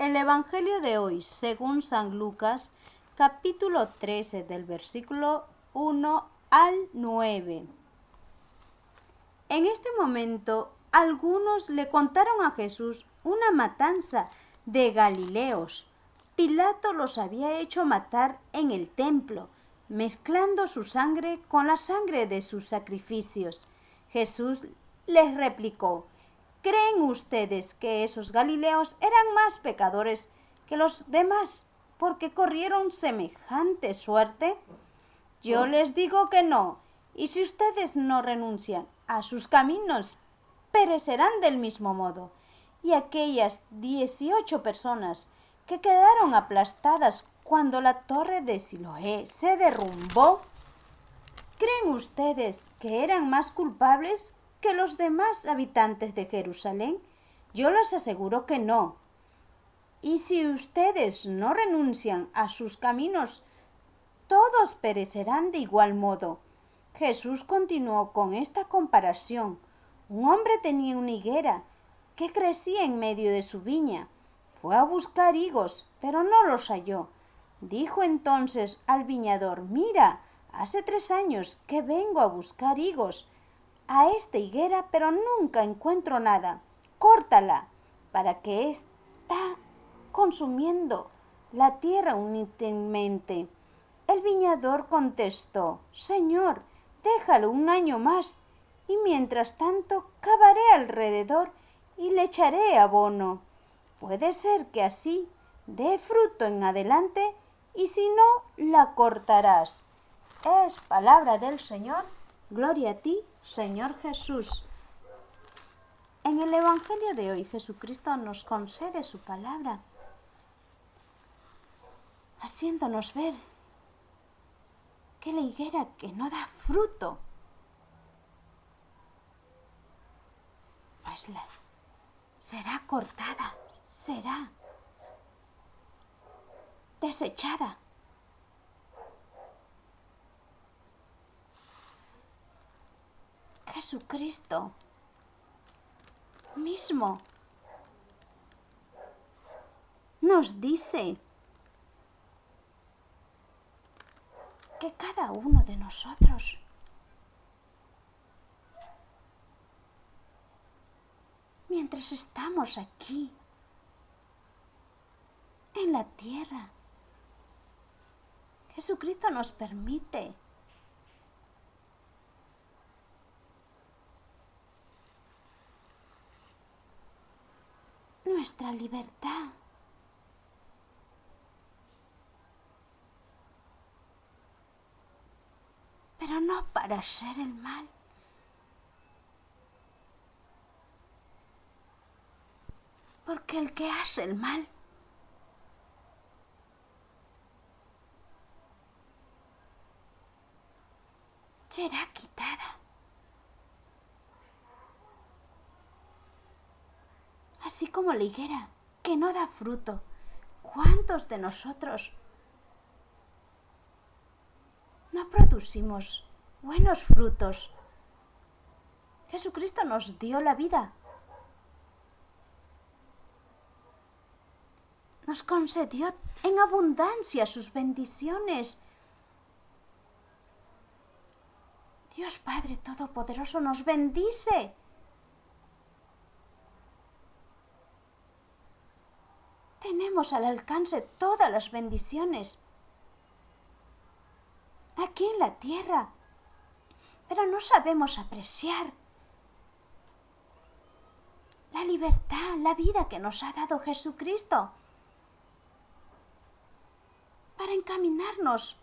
El Evangelio de hoy, según San Lucas, capítulo 13, del versículo 1 al 9. En este momento, algunos le contaron a Jesús una matanza de Galileos. Pilato los había hecho matar en el templo, mezclando su sangre con la sangre de sus sacrificios. Jesús les replicó: ¿Creen ustedes que esos Galileos eran más pecadores que los demás porque corrieron semejante suerte? Yo les digo que no, y si ustedes no renuncian a sus caminos, perecerán del mismo modo. Y aquellas 18 personas que quedaron aplastadas cuando la torre de Siloé se derrumbó, ¿creen ustedes que eran más culpables que los demás habitantes de Jerusalén? Yo les aseguro que no. Y si ustedes no renuncian a sus caminos, todos perecerán de igual modo. Jesús continuó con esta comparación. Un hombre tenía una higuera que crecía en medio de su viña. Fue a buscar higos, pero no los halló. Dijo entonces al viñador: Mira, hace 3 años que vengo a buscar higos a esta higuera, pero nunca encuentro nada. Córtala, para que está consumiendo la tierra inútilmente. El viñador contestó: Señor, déjalo 1 año más, y mientras tanto cavaré alrededor y le echaré abono. Puede ser que así dé fruto en adelante, y si no, la cortarás. Es palabra del Señor. Gloria a ti, Señor Jesús. En el Evangelio de hoy, Jesucristo nos concede su palabra, haciéndonos ver que la higuera que no da fruto, pues será cortada, será desechada. Jesucristo mismo nos dice que cada uno de nosotros mientras estamos aquí en la tierra, Jesucristo nos permite nuestra libertad. Pero no para hacer el mal. Porque el que hace el mal será quitada. Así como la higuera que no da fruto. ¿Cuántos de nosotros no producimos buenos frutos? Jesucristo nos dio la vida. Nos concedió en abundancia sus bendiciones. Dios Padre Todopoderoso nos bendice. Tenemos al alcance todas las bendiciones aquí en la tierra, pero no sabemos apreciar la libertad, la vida que nos ha dado Jesucristo para encaminarnos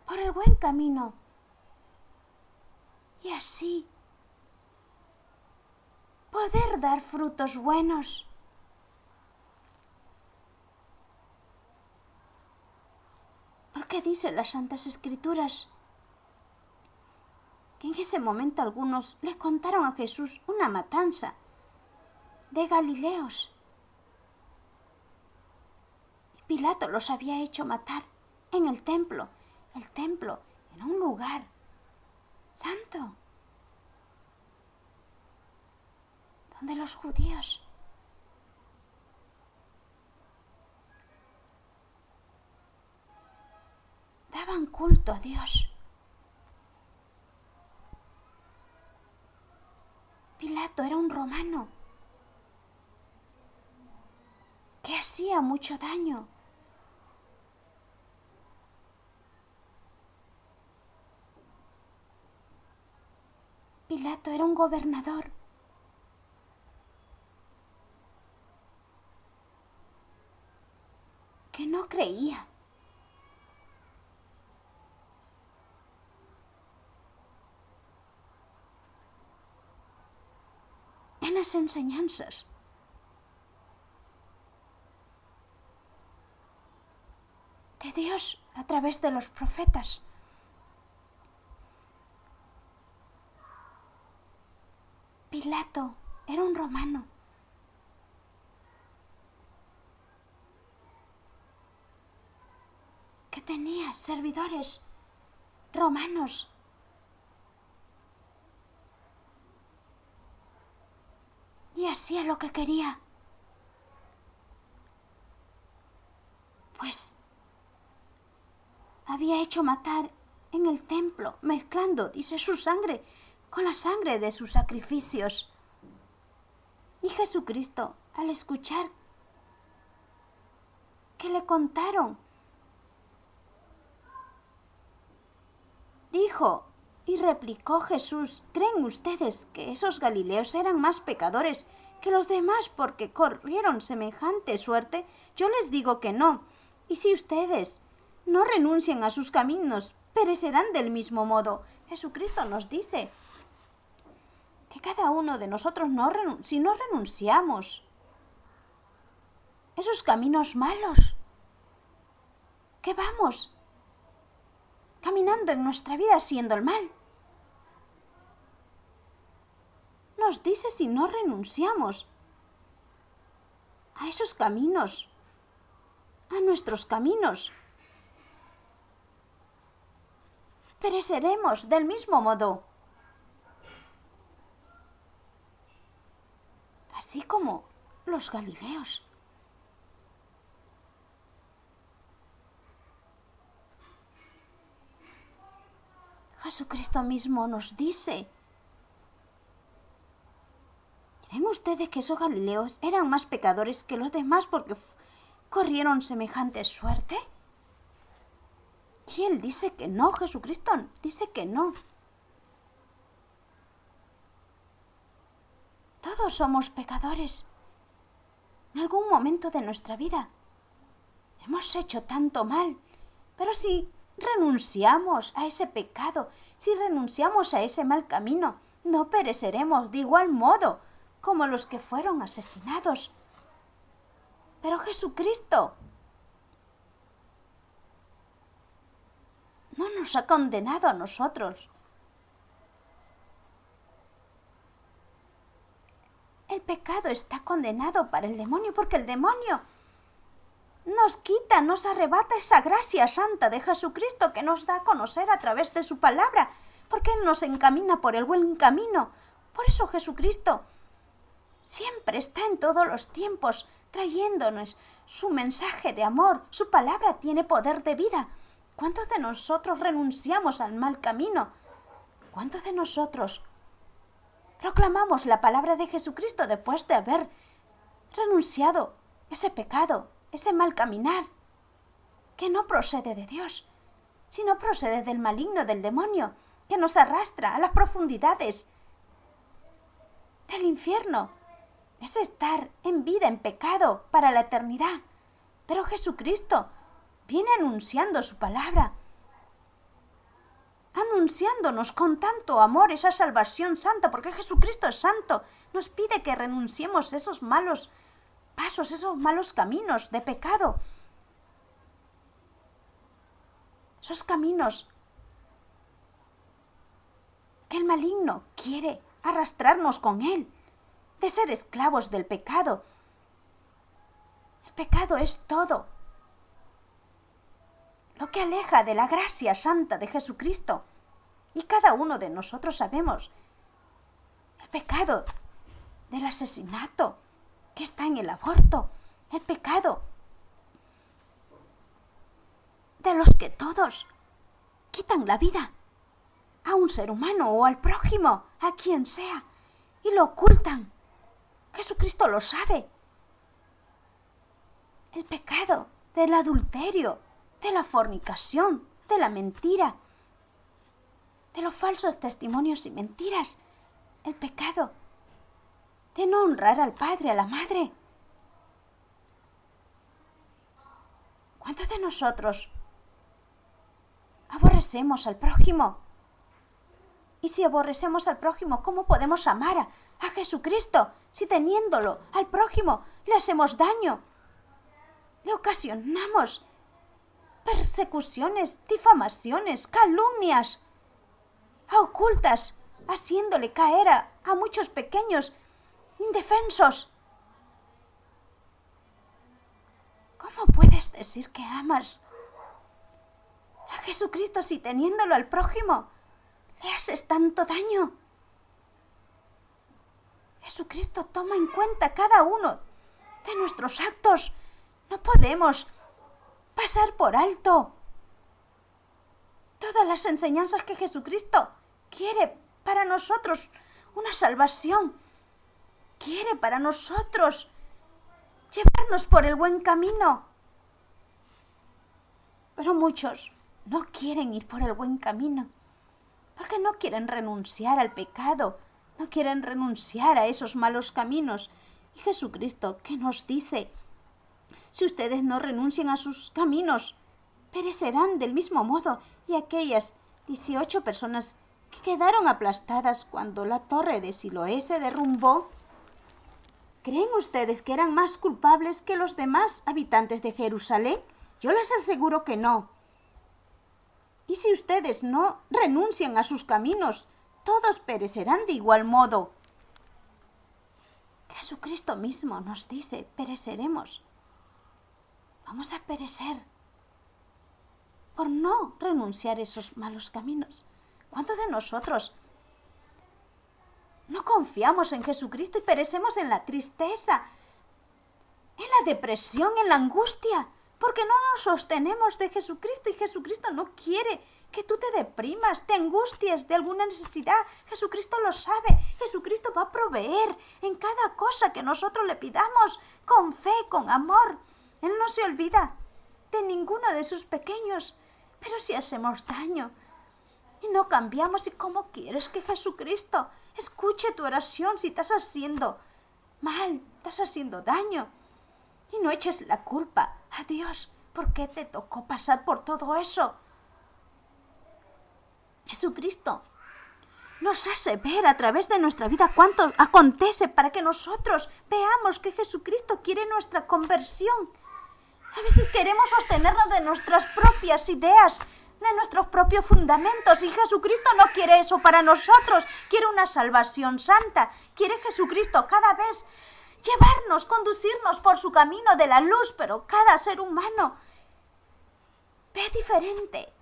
por el buen camino y así poder dar frutos buenos. Porque dicen las Santas Escrituras que en ese momento algunos le contaron a Jesús una matanza de Galileos. Y Pilato los había hecho matar en el templo en un lugar santo, donde los judíos culto a Dios. Pilato era un romano que hacía mucho daño. Pilato era un gobernador que no creía en las enseñanzas de Dios a través de los profetas. Pilato era un romano que tenía servidores romanos y hacía lo que quería. Pues había hecho matar en el templo, mezclando, dice, su sangre con la sangre de sus sacrificios. Y Jesucristo, al escuchar que le contaron, dijo y replicó Jesús: ¿creen ustedes que esos galileos eran más pecadores que los demás porque corrieron semejante suerte? Yo les digo que no. Y si ustedes no renuncian a sus caminos, perecerán del mismo modo. Jesucristo nos dice que cada uno de nosotros, si no renunciamos a esos caminos malos, que vamos caminando en nuestra vida haciendo el mal. Nos dice, si no renunciamos a esos caminos, a nuestros caminos, pereceremos del mismo modo. Así como los galileos. Jesucristo mismo nos dice: ¿creen ustedes que esos galileos eran más pecadores que los demás porque corrieron semejante suerte? Y él dice que no, Jesucristo dice que no. Todos somos pecadores. En algún momento de nuestra vida hemos hecho tanto mal, pero si renunciamos a ese pecado, si renunciamos a ese mal camino, no pereceremos de igual modo como los que fueron asesinados. Pero Jesucristo no nos ha condenado a nosotros. El pecado está condenado para el demonio, porque el demonio nos quita, nos arrebata esa gracia santa de Jesucristo que nos da a conocer a través de su palabra, porque Él nos encamina por el buen camino. Por eso Jesucristo siempre está en todos los tiempos trayéndonos su mensaje de amor. Su palabra tiene poder de vida. ¿Cuántos de nosotros renunciamos al mal camino? ¿Cuántos de nosotros proclamamos la palabra de Jesucristo después de haber renunciado a ese pecado, ese mal caminar, que no procede de Dios, sino procede del maligno, del demonio, que nos arrastra a las profundidades del infierno? Es estar en vida, en pecado, para la eternidad. Pero Jesucristo viene anunciando su palabra, anunciándonos con tanto amor esa salvación santa, porque Jesucristo es santo. Nos pide que renunciemos a esos malos pasos, esos malos caminos de pecado, esos caminos que el maligno quiere arrastrarnos con él, de ser esclavos del pecado. El pecado es todo lo que aleja de la gracia santa de Jesucristo. Y cada uno de nosotros sabemos el pecado del asesinato que está en el aborto, el pecado de los que todos quitan la vida a un ser humano o al prójimo, a quien sea, y lo ocultan. Jesucristo lo sabe. El pecado del adulterio, de la fornicación, de la mentira, de los falsos testimonios y mentiras, el pecado de no honrar al padre, a la madre. ¿Cuántos de nosotros aborrecemos al prójimo? Y si aborrecemos al prójimo, ¿cómo podemos amar a Jesucristo si teniéndolo al prójimo le hacemos daño? Le ocasionamos persecuciones, difamaciones, calumnias ocultas, haciéndole caer a muchos pequeños indefensos. ¿Cómo puedes decir que amas a Jesucristo si teniéndolo al prójimo le haces tanto daño? Jesucristo toma en cuenta cada uno de nuestros actos. No podemos pasar por alto todas las enseñanzas que Jesucristo quiere para nosotros, una salvación. Quiere para nosotros llevarnos por el buen camino. Pero muchos no quieren ir por el buen camino porque no quieren renunciar al pecado, no quieren renunciar a esos malos caminos. Y Jesucristo, ¿qué nos dice? Si ustedes no renuncian a sus caminos, perecerán del mismo modo. Y aquellas 18 personas que quedaron aplastadas cuando la torre de Siloé se derrumbó, ¿creen ustedes que eran más culpables que los demás habitantes de Jerusalén? Yo les aseguro que no. Y si ustedes no renuncian a sus caminos, todos perecerán de igual modo. Jesucristo mismo nos dice, pereceremos. Vamos a perecer por no renunciar a esos malos caminos. ¿Cuántos de nosotros no confiamos en Jesucristo y perecemos en la tristeza, en la depresión, en la angustia? Porque no nos sostenemos de Jesucristo y Jesucristo no quiere que tú te deprimas, te angusties de alguna necesidad. Jesucristo lo sabe. Jesucristo va a proveer en cada cosa que nosotros le pidamos con fe, con amor. Él no se olvida de ninguno de sus pequeños. Pero si hacemos daño y no cambiamos, ¿y cómo quieres que Jesucristo escuche tu oración si estás haciendo mal, estás haciendo daño? Y no eches la culpa a Dios. ¿Por qué te tocó pasar por todo eso? Jesucristo nos hace ver a través de nuestra vida cuánto acontece para que nosotros veamos que Jesucristo quiere nuestra conversión. A veces queremos sostenernos de nuestras propias ideas, de nuestros propios fundamentos, y Jesucristo no quiere eso para nosotros. Quiere una salvación santa. Quiere Jesucristo cada vez llevarnos, conducirnos por su camino de la luz, pero cada ser humano ve diferente.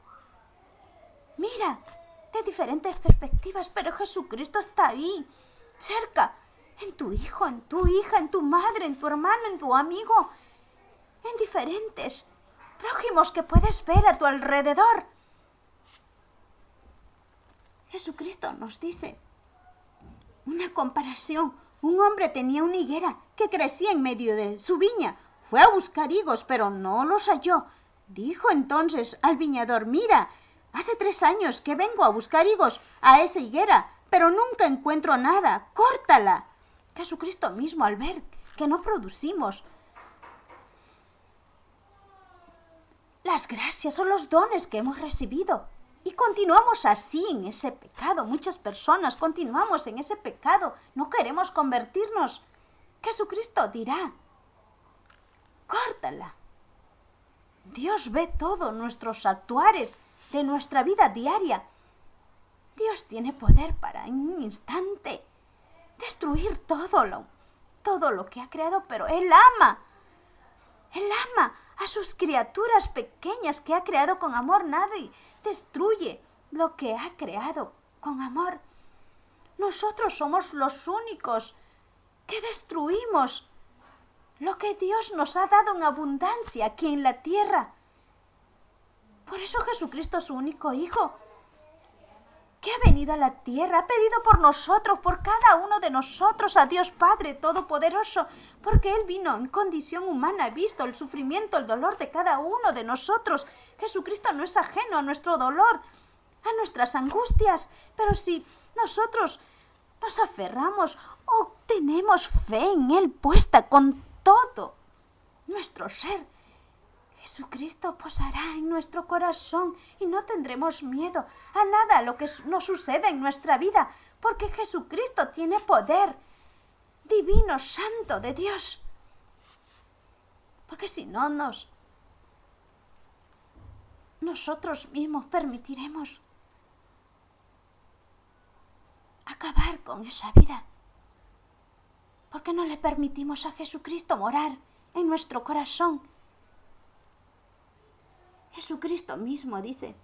Mira de diferentes perspectivas, pero Jesucristo está ahí, cerca, en tu hijo, en tu hija, en tu madre, en tu hermano, en tu amigo, en diferentes prójimos que puedes ver a tu alrededor. Jesucristo nos dice una comparación. Un hombre tenía una higuera que crecía en medio de su viña. Fue a buscar higos, pero no los halló. Dijo entonces al viñador, mira, hace 3 años que vengo a buscar higos a esa higuera, pero nunca encuentro nada. Córtala. Jesucristo mismo, al ver que no producimos las gracias o los dones que hemos recibido, y continuamos así en ese pecado. Muchas personas continuamos en ese pecado. No queremos convertirnos. Jesucristo dirá, córtala. Dios ve todos nuestros actuares de nuestra vida diaria. Dios tiene poder para en un instante destruir todo lo que ha creado, pero Él ama a sus criaturas pequeñas que ha creado con amor. Nadie destruye lo que ha creado con amor. Nosotros somos los únicos que destruimos lo que Dios nos ha dado en abundancia aquí en la tierra. Por eso Jesucristo, su único Hijo, que ha venido a la tierra, ha pedido por nosotros, por cada uno de nosotros, a Dios Padre Todopoderoso, porque Él vino en condición humana, ha visto el sufrimiento, el dolor de cada uno de nosotros. Jesucristo no es ajeno a nuestro dolor, a nuestras angustias, pero si nosotros nos aferramos o tenemos fe en Él puesta con todo nuestro ser, Jesucristo posará en nuestro corazón y no tendremos miedo a nada lo que nos suceda en nuestra vida, porque Jesucristo tiene poder divino, santo de Dios. Porque si no, nosotros mismos permitiremos acabar con esa vida, porque no le permitimos a Jesucristo morar en nuestro corazón. Jesucristo mismo dice: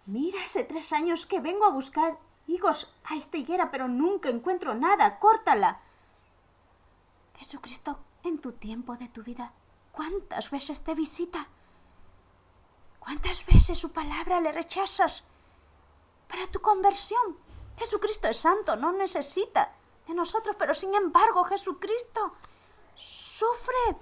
mira, hace 3 años que vengo a buscar higos a esta higuera, pero nunca encuentro nada, córtala. Jesucristo, en tu tiempo de tu vida, ¿cuántas veces te visita? ¿Cuántas veces su palabra le rechazas para tu conversión? Jesucristo es santo, no necesita de nosotros, pero sin embargo Jesucristo sufre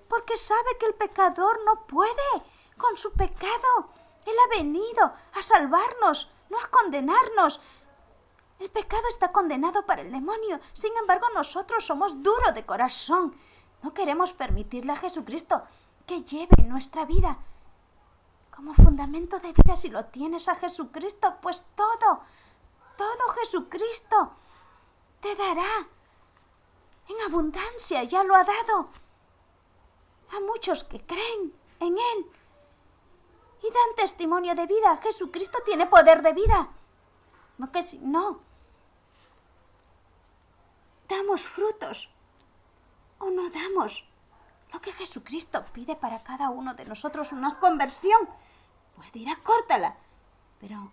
porque sabe que el pecador no puede con su pecado. Él ha venido a salvarnos, no a condenarnos. El pecado está condenado para el demonio. Sin embargo, nosotros somos duros de corazón. No queremos permitirle a Jesucristo que lleve nuestra vida como fundamento de vida. Si lo tienes a Jesucristo, pues todo Jesucristo te dará en abundancia. Ya lo ha dado a muchos que creen en Él y dan testimonio de vida. Jesucristo tiene poder de vida. No que si no damos frutos o no damos lo que Jesucristo pide para cada uno de nosotros, una conversión, pues dirá: córtala. Pero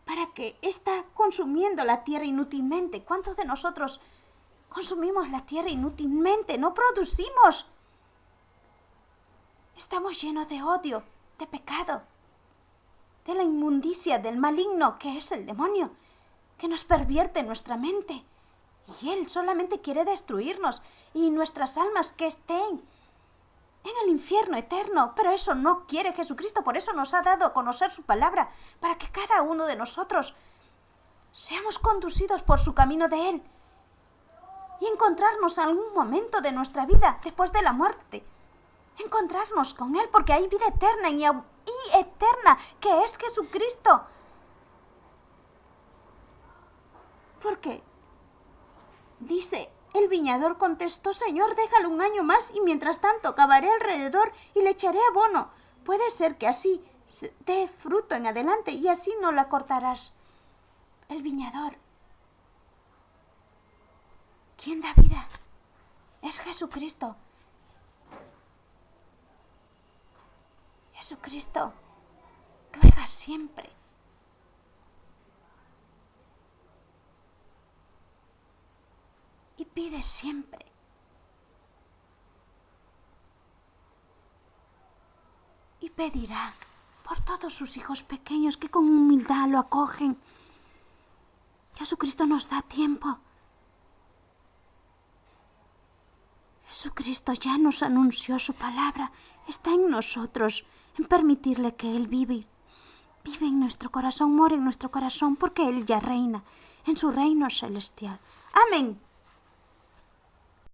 ¿para qué está consumiendo la tierra inútilmente? ¿Cuántos de nosotros consumimos la tierra inútilmente? No producimos. Estamos llenos de odio, de pecado, de la inmundicia, del maligno que es el demonio, que nos pervierte nuestra mente. Y él solamente quiere destruirnos y nuestras almas que estén en el infierno eterno. Pero eso no quiere Jesucristo. Por eso nos ha dado a conocer su palabra, para que cada uno de nosotros seamos conducidos por su camino de Él y encontrarnos en algún momento de nuestra vida después de la muerte. Encontrarnos con Él, porque hay vida eterna y eterna, que es Jesucristo. Porque dice: el viñador contestó: Señor, déjalo 1 año más y mientras tanto cavaré alrededor y le echaré abono. Puede ser que así dé fruto en adelante y así no la cortarás. El viñador, ¿quién da vida? Es Jesucristo. Jesucristo ruega siempre. Y pide siempre. Y pedirá por todos sus hijos pequeños que con humildad lo acogen. Jesucristo nos da tiempo. Jesucristo ya nos anunció su palabra. Está en nosotros, en permitirle que Él vive en nuestro corazón, more en nuestro corazón, porque Él ya reina en su reino celestial. Amén.